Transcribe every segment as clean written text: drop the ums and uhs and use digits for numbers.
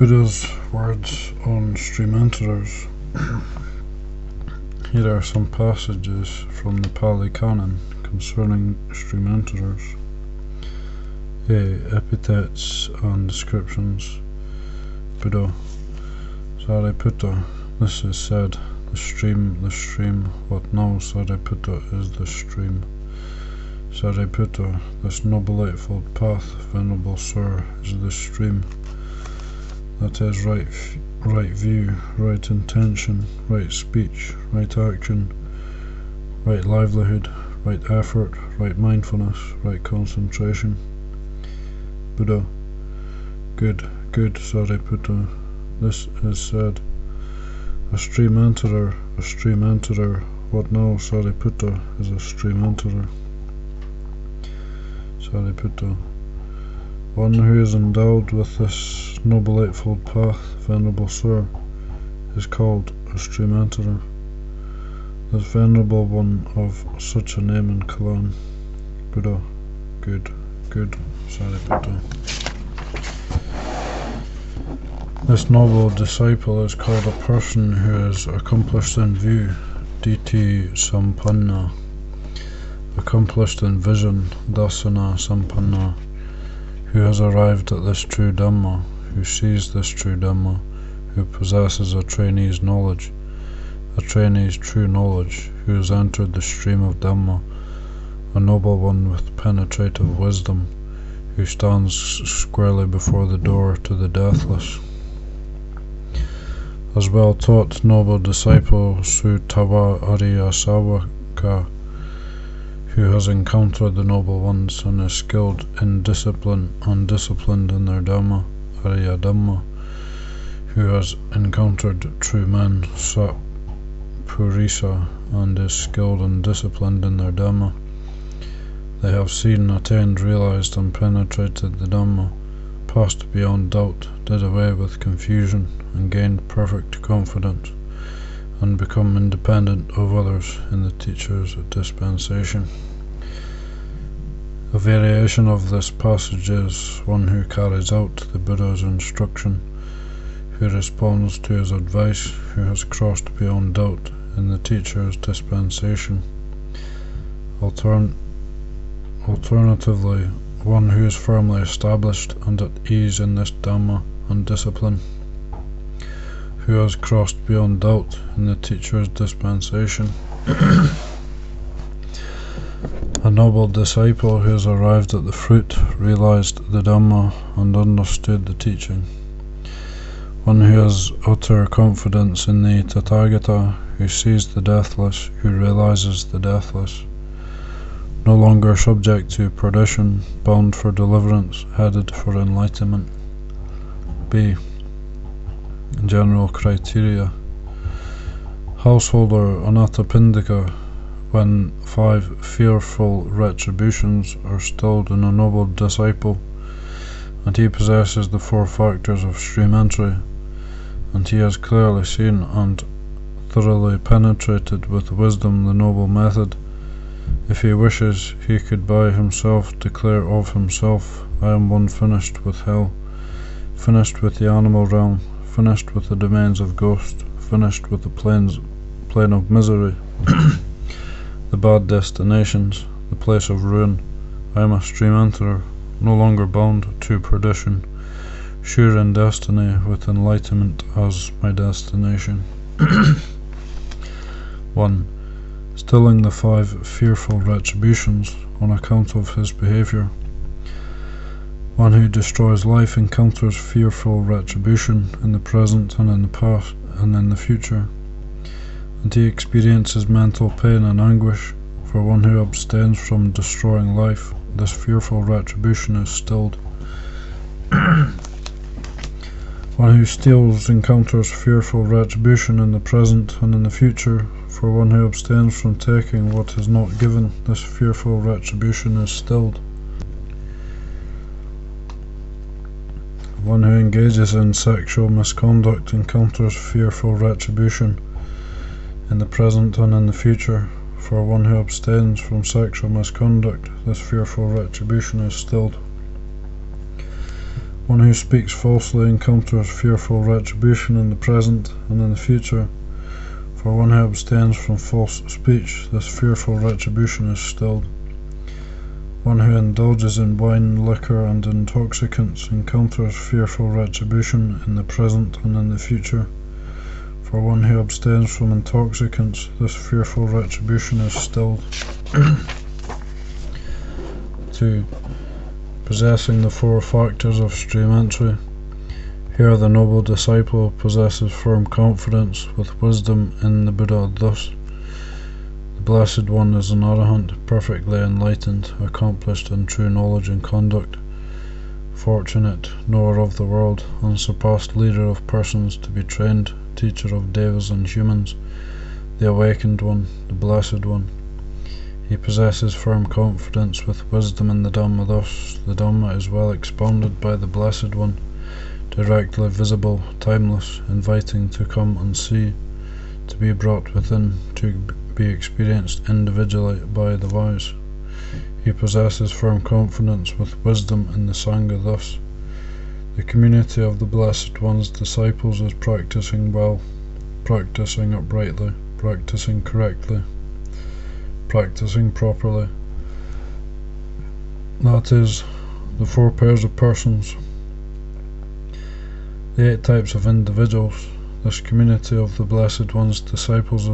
Buddha's words on stream enterers. Here are some passages from the Pali Canon concerning stream enterers. Epithets and descriptions. Buddha. Sariputta. This is said, the stream, what now Sariputta is the stream. Sariputta, this noble eightfold path, venerable sir, is the stream. That is right view, right intention, right speech, right action, right livelihood, right effort, right mindfulness, right concentration. Buddha. Good, Sariputta. This is said, a stream enterer, what now Sariputta is a stream enterer. Sariputta. One who is endowed with this noble eightfold path, venerable sir, is called a stream enterer. This venerable one of such a name in Kalan. Buddha. Good, Sariputta. This noble disciple is called a person who is accomplished in view, Diti Sampanna, accomplished in vision, Dasana Sampanna, who has arrived at this true Dhamma, who sees this true Dhamma, who possesses a trainee's knowledge, a trainee's true knowledge, who has entered the stream of Dhamma, a noble one with penetrative wisdom, who stands squarely before the door to the deathless. As well taught noble disciple Sutawa Arya Savaka, who has encountered the noble ones and is skilled in discipline, undisciplined in their Dhamma, Arya Dhamma, who has encountered true men, Sat Purisa, and is skilled and disciplined in their Dhamma. They have seen, attained, realized, and penetrated the Dhamma, passed beyond doubt, did away with confusion, and gained perfect confidence, and become independent of others in the teacher's dispensation. A variation of this passage is one who carries out the Buddha's instruction, who responds to his advice, who has crossed beyond doubt in the teacher's dispensation. Alternatively, one who is firmly established and at ease in this Dhamma and discipline, who has crossed beyond doubt in the teacher's dispensation. A noble disciple who has arrived at the fruit, realized the Dhamma, and understood the teaching. One who has utter confidence in the Tathagata, who sees the deathless, who realizes the deathless. No longer subject to perdition, bound for deliverance, headed for enlightenment. B. General criteria. Householder Anathapindika, when 5 fearful retributions are stilled in a noble disciple, and he possesses the 4 factors of stream entry, and he has clearly seen and thoroughly penetrated with wisdom the noble method, if he wishes, he could by himself declare of himself, I am one finished with hell, finished with the animal realm, finished with the domains of ghost, finished with the plane of misery, the bad destinations, the place of ruin. I am a stream enterer, no longer bound to perdition, sure in destiny, with enlightenment as my destination. 1. Stilling the 5 fearful retributions on account of his behavior. One who destroys life encounters fearful retribution in the present and in the past and in the future, and he experiences mental pain and anguish. For one who abstains from destroying life, this fearful retribution is stilled. One who steals encounters fearful retribution in the present and in the future. For one who abstains from taking what is not given, this fearful retribution is stilled. One who engages in sexual misconduct encounters fearful retribution in the present and in the future. For one who abstains from sexual misconduct, this fearful retribution is stilled. One who speaks falsely encounters fearful retribution in the present and in the future. For one who abstains from false speech, this fearful retribution is stilled. One who indulges in wine, liquor, and intoxicants encounters fearful retribution in the present and in the future. For one who abstains from intoxicants, this fearful retribution is stilled. 2. Possessing the four factors of stream entry. Here the noble disciple possesses firm confidence with wisdom in the Buddha. Thus, the Blessed One is an arahant, perfectly enlightened, accomplished in true knowledge and conduct, fortunate, knower of the world, unsurpassed leader of persons to be trained, teacher of devas and humans, the awakened one, the Blessed One. He possesses firm confidence with wisdom in the Dhamma. Thus, the Dhamma is well expounded by the Blessed One, directly visible, timeless, inviting to come and see, to be brought within, to be experienced individually by the wise. He possesses firm confidence with wisdom in the Sangha. Thus, the community of the Blessed One's disciples is practicing well, practicing uprightly, practicing correctly, practicing properly. That is, the four pairs of persons, the 8 types of individuals. This community of the Blessed One's disciples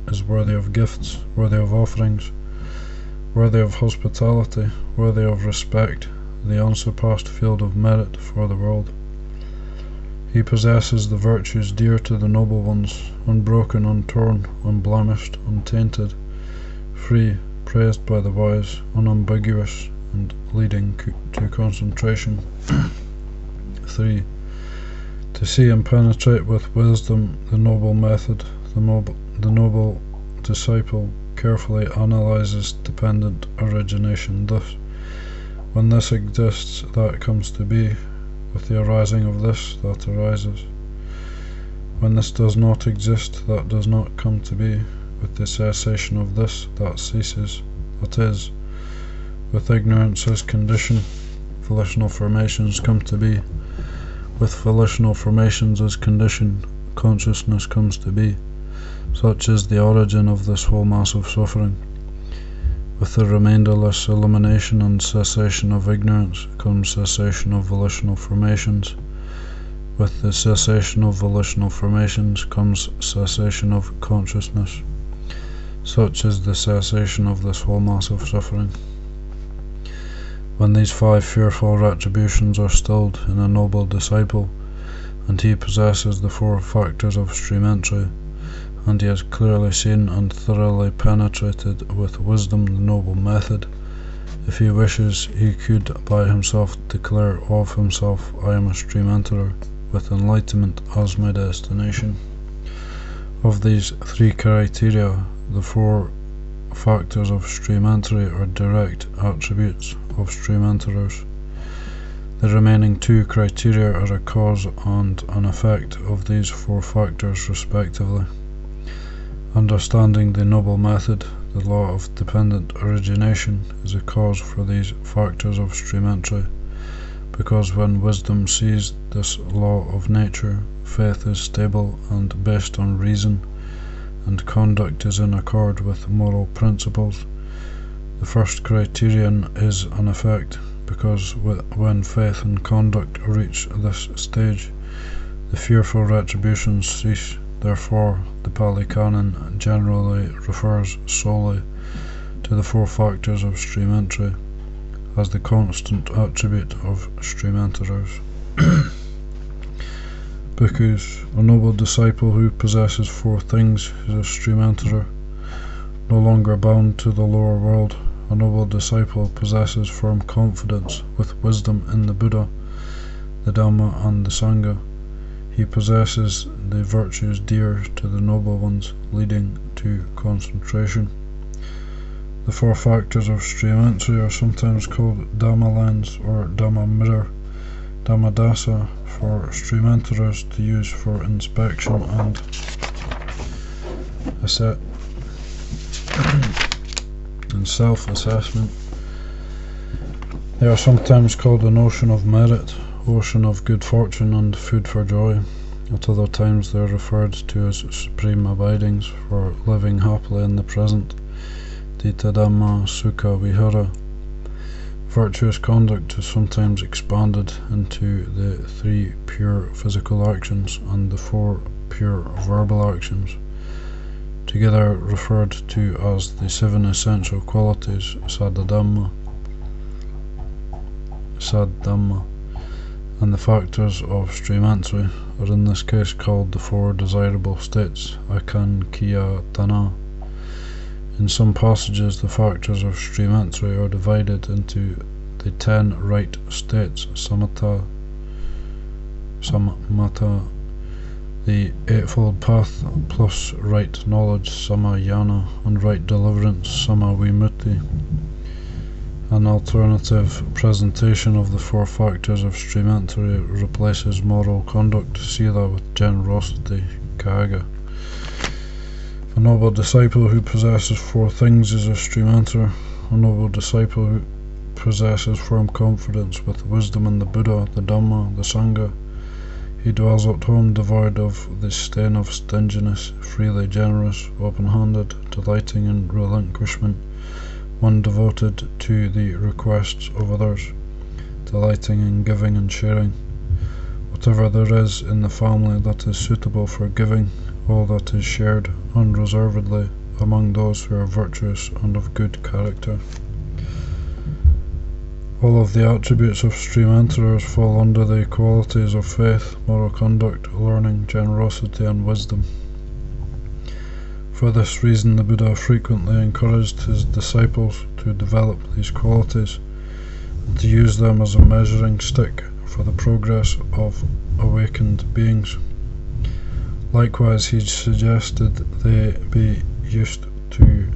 is worthy of gifts, worthy of offerings, worthy of hospitality, worthy of respect, the unsurpassed field of merit for the world. He possesses the virtues dear to the noble ones, unbroken, untorn, unblemished, untainted, free, praised by the wise, unambiguous, and leading to concentration. 3. To see and penetrate with wisdom the noble method, the noble disciple carefully analyzes dependent origination. Thus, when this exists, that comes to be. With the arising of this, that arises. When this does not exist, that does not come to be. With the cessation of this, that ceases. That is, with ignorance as condition, volitional formations come to be. With volitional formations as condition, consciousness comes to be. Such is the origin of this whole mass of suffering. With the remainderless elimination and cessation of ignorance comes cessation of volitional formations. With the cessation of volitional formations comes cessation of consciousness. Such is the cessation of this whole mass of suffering. When these 5 fearful retributions are stilled in a noble disciple, and he possesses the 4 factors of stream entry, and he has clearly seen and thoroughly penetrated with wisdom the noble method, if he wishes, he could by himself declare of himself, I am a stream enterer, with enlightenment as my destination. Of these 3 criteria, the 4 factors of stream entry are direct attributes of stream enterers. The remaining 2 criteria are a cause and an effect of these 4 factors respectively. Understanding the noble method, the law of dependent origination, is a cause for these factors of stream entry, because when wisdom sees this law of nature, faith is stable and based on reason, and conduct is in accord with moral principles. The first criterion is an effect, because when faith and conduct reach this stage, the fearful retributions cease. Therefore, the Pali Canon generally refers solely to the 4 factors of stream entry as the constant attribute of stream enterers. Bhikkhus, a noble disciple who possesses 4 things is a stream enterer, no longer bound to the lower world. A noble disciple possesses firm confidence with wisdom in the Buddha, the Dhamma, and the Sangha. He possesses the virtues dear to the noble ones, leading to concentration. The 4 factors of stream entry are sometimes called Dhamma lens or Dhamma mirror, Dhamma dasa, for stream enterers to use for inspection and self-assessment. They are sometimes called the notion of merit ocean of good fortune and food for joy. At other times they are referred to as supreme abidings for living happily in the present. Dita Dhamma Sukha Vihara. Virtuous conduct is sometimes expanded into the 3 pure physical actions and the 4 pure verbal actions, together referred to as the 7 essential qualities Saddhamma, and the factors of stream-entry are in this case called the 4 desirable states Akankya-tana. In some passages the factors of stream-entry are divided into the 10 right states Samatha, the 8-fold path plus right knowledge Samayana, and right deliverance Samavimutti. An alternative presentation of the 4 factors of stream-entry replaces moral conduct Sila with generosity Kaga. A noble disciple who possesses 4 things is a stream-enter. A noble disciple who possesses firm confidence with wisdom in the Buddha, the Dhamma, the Sangha. He dwells at home devoid of the stain of stinginess, freely generous, open-handed, delighting in relinquishment, one devoted to the requests of others, delighting in giving and sharing. Whatever there is in the family that is suitable for giving, all that is shared unreservedly among those who are virtuous and of good character. All of the attributes of stream-enterers fall under the qualities of faith, moral conduct, learning, generosity and wisdom. For this reason the Buddha frequently encouraged his disciples to develop these qualities and to use them as a measuring stick for the progress of awakened beings. Likewise, he suggested they be used to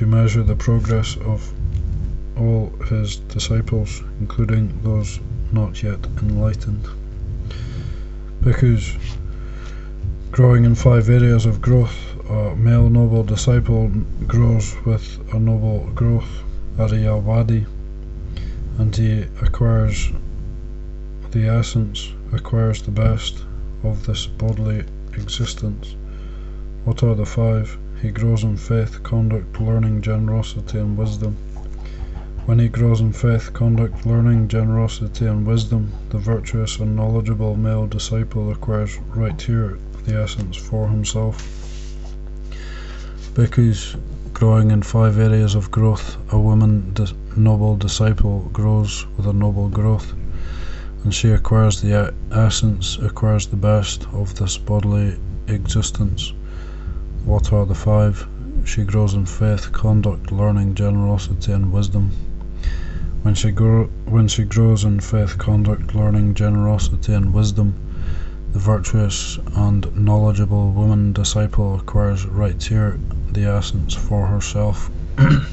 measure the progress of all his disciples, including those not yet enlightened. Bhikkhus. Growing in 5 areas of growth, a male noble disciple grows with a noble growth, Ariyavadi, and he acquires the essence, acquires the best of this bodily existence. What are the 5? He grows in faith, conduct, learning, generosity and wisdom. When he grows in faith, conduct, learning, generosity and wisdom, the virtuous and knowledgeable male disciple acquires right here the essence for himself. Bhikkhus. Growing in 5 areas of growth, a woman noble disciple grows with a noble growth, and she acquires the essence, acquires the best of this bodily existence. What are the 5? She grows in faith, conduct, learning, generosity and wisdom. When she grows in faith, conduct, learning, generosity and wisdom, the virtuous and knowledgeable woman disciple acquires right here the essence for herself. A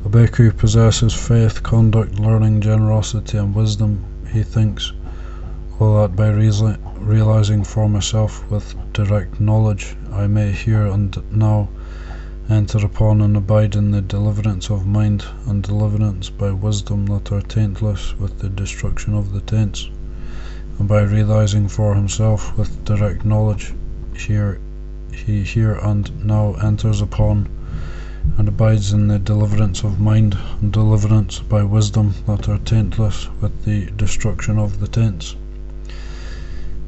bhikkhu possesses faith, conduct, learning, generosity and wisdom. He thinks, "Oh, that by realizing for myself with direct knowledge I may here and now enter upon and abide in the deliverance of mind and deliverance by wisdom that are taintless with the destruction of the taints." And by realizing for himself with direct knowledge he here and now enters upon and abides in the deliverance of mind and deliverance by wisdom that are taintless with the destruction of the taints.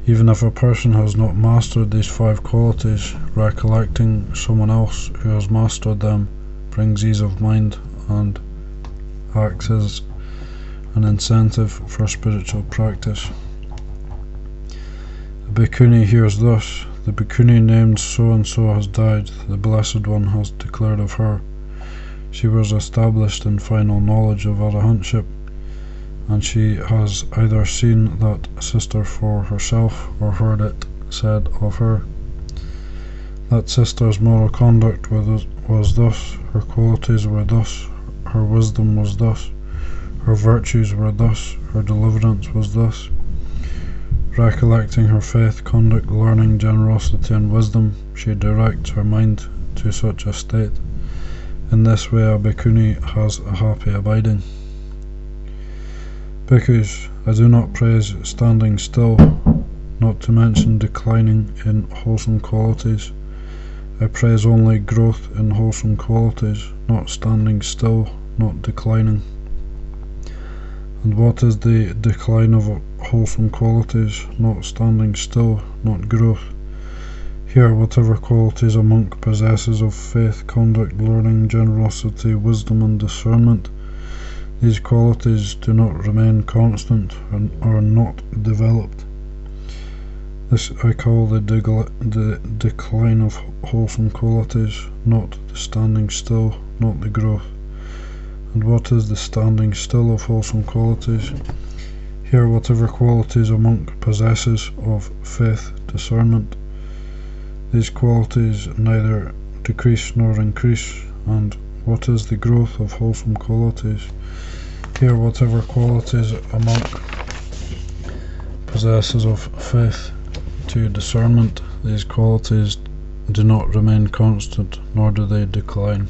Even if a person has not mastered these 5 qualities, recollecting someone else who has mastered them brings ease of mind and acts as an incentive for spiritual practice. The bhikkhuni hears thus, "The bhikkhuni named so-and-so has died, the Blessed One has declared of her. She was established in final knowledge of arahantship, and she has either seen that sister for herself or heard it said of her. That sister's moral conduct was thus, her qualities were thus, her wisdom was thus, her virtues were thus, her deliverance was thus." Recollecting her faith, conduct, learning, generosity and wisdom, she directs her mind to such a state. In this way a bhikkhuni has a happy abiding. Bhikkhus, I do not praise standing still, not to mention declining in wholesome qualities. I praise only growth in wholesome qualities, not standing still, not declining. And what is the decline of wholesome qualities? Not standing still, not growth. Here, whatever qualities a monk possesses of faith, conduct, learning, generosity, wisdom, and discernment, these qualities do not remain constant and are not developed. This I call the decline of wholesome qualities, not the standing still, not the growth. And what is the standing still of wholesome qualities? Here, whatever qualities a monk possesses of faith, discernment, these qualities neither decrease nor increase. And what is the growth of wholesome qualities? Here, whatever qualities a monk possesses of faith to discernment, these qualities do not remain constant, nor do they decline.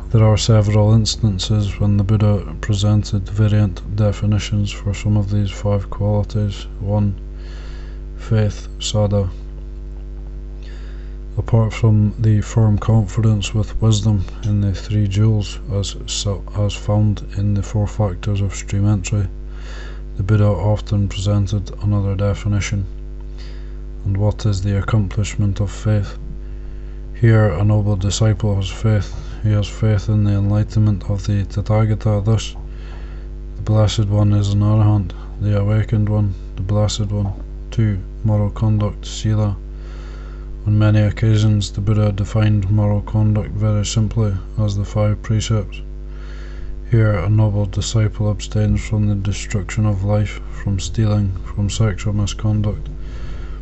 There are several instances when the Buddha presented variant definitions for some of these 5 qualities. 1. Faith, saddha. Apart from the firm confidence with wisdom in the 3 jewels as found in the 4 factors of stream entry, the Buddha often presented another definition. And what is the accomplishment of faith? Here a noble disciple has faith. He has faith in the enlightenment of the Tathagata. Thus, the Blessed One is an Arahant, the Awakened One, the Blessed One. 2. Moral conduct, sila. On many occasions the Buddha defined moral conduct very simply as the 5 precepts. Here a noble disciple abstains from the destruction of life, from stealing, from sexual misconduct,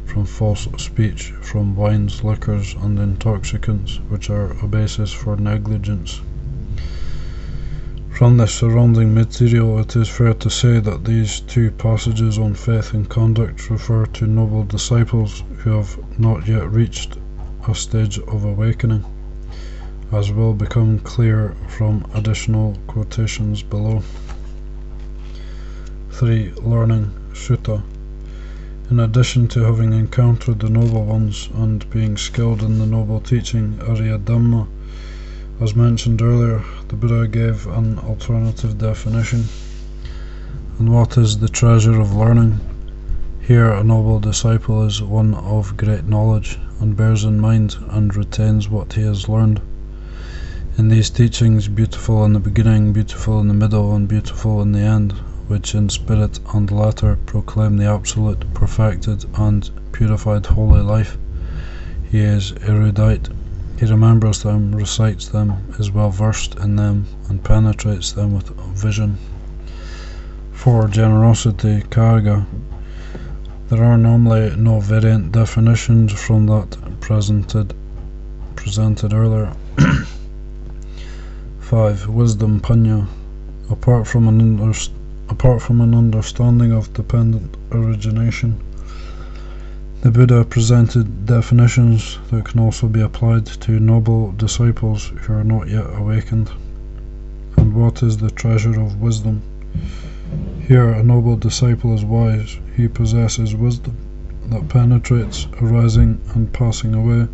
from false speech, from wines, liquors, and intoxicants, which are a basis for negligence. From the surrounding material, it is fair to say that these 2 passages on faith and conduct refer to noble disciples who have not yet reached a stage of awakening, as will become clear from additional quotations below. 3. Learning, sutta. In addition to having encountered the noble ones and being skilled in the noble teaching Ariya Dhamma, as mentioned earlier, the Buddha gave an alternative definition. And what is the treasure of learning? Here a noble disciple is one of great knowledge, and bears in mind and retains what he has learned. In these teachings, beautiful in the beginning, beautiful in the middle, and beautiful in the end, which in spirit and letter proclaim the absolute, perfected, and purified holy life, he is erudite. He remembers them, recites them, is well versed in them, and penetrates them with vision. 4. Generosity, kagga. There are normally no variant definitions from that presented earlier. 5. Wisdom, panya. Apart from an understanding of dependent origination, the Buddha presented definitions that can also be applied to noble disciples who are not yet awakened. And what is the treasure of wisdom? Here a noble disciple is wise. He possesses wisdom that penetrates arising and passing away,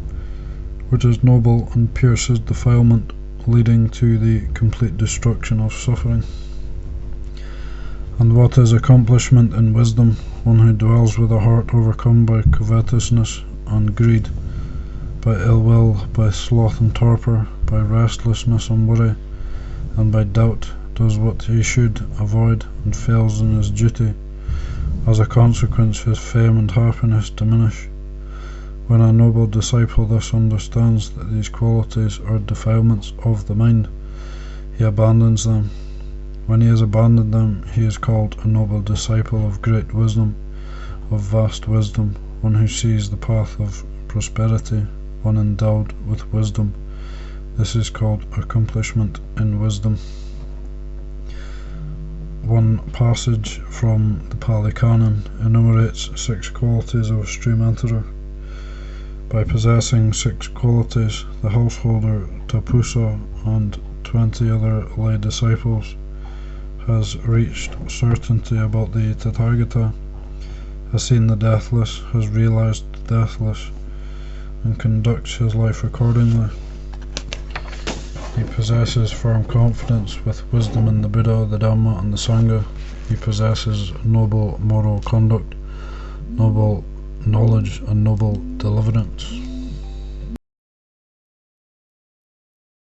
which is noble and pierces defilement, leading to the complete destruction of suffering. And what is accomplishment in wisdom? One who dwells with a heart overcome by covetousness and greed, by ill will, by sloth and torpor, by restlessness and worry, and by doubt, does what he should avoid and fails in his duty. As a consequence, his fame and happiness diminish. When a noble disciple thus understands that these qualities are defilements of the mind, he abandons them. When he has abandoned them, he is called a noble disciple of great wisdom, of vast wisdom, one who sees the path of prosperity, one endowed with wisdom. This is called accomplishment in wisdom. One passage from the Pali Canon enumerates 6 qualities of a stream enterer. By possessing 6 qualities, the householder Tapusa and 20 other lay disciples has reached certainty about the Tathagata, has seen the deathless, has realized the deathless, and conducts his life accordingly. He possesses firm confidence with wisdom in the Buddha, the Dhamma, and the Sangha. He possesses noble moral conduct, noble knowledge, and noble deliverance.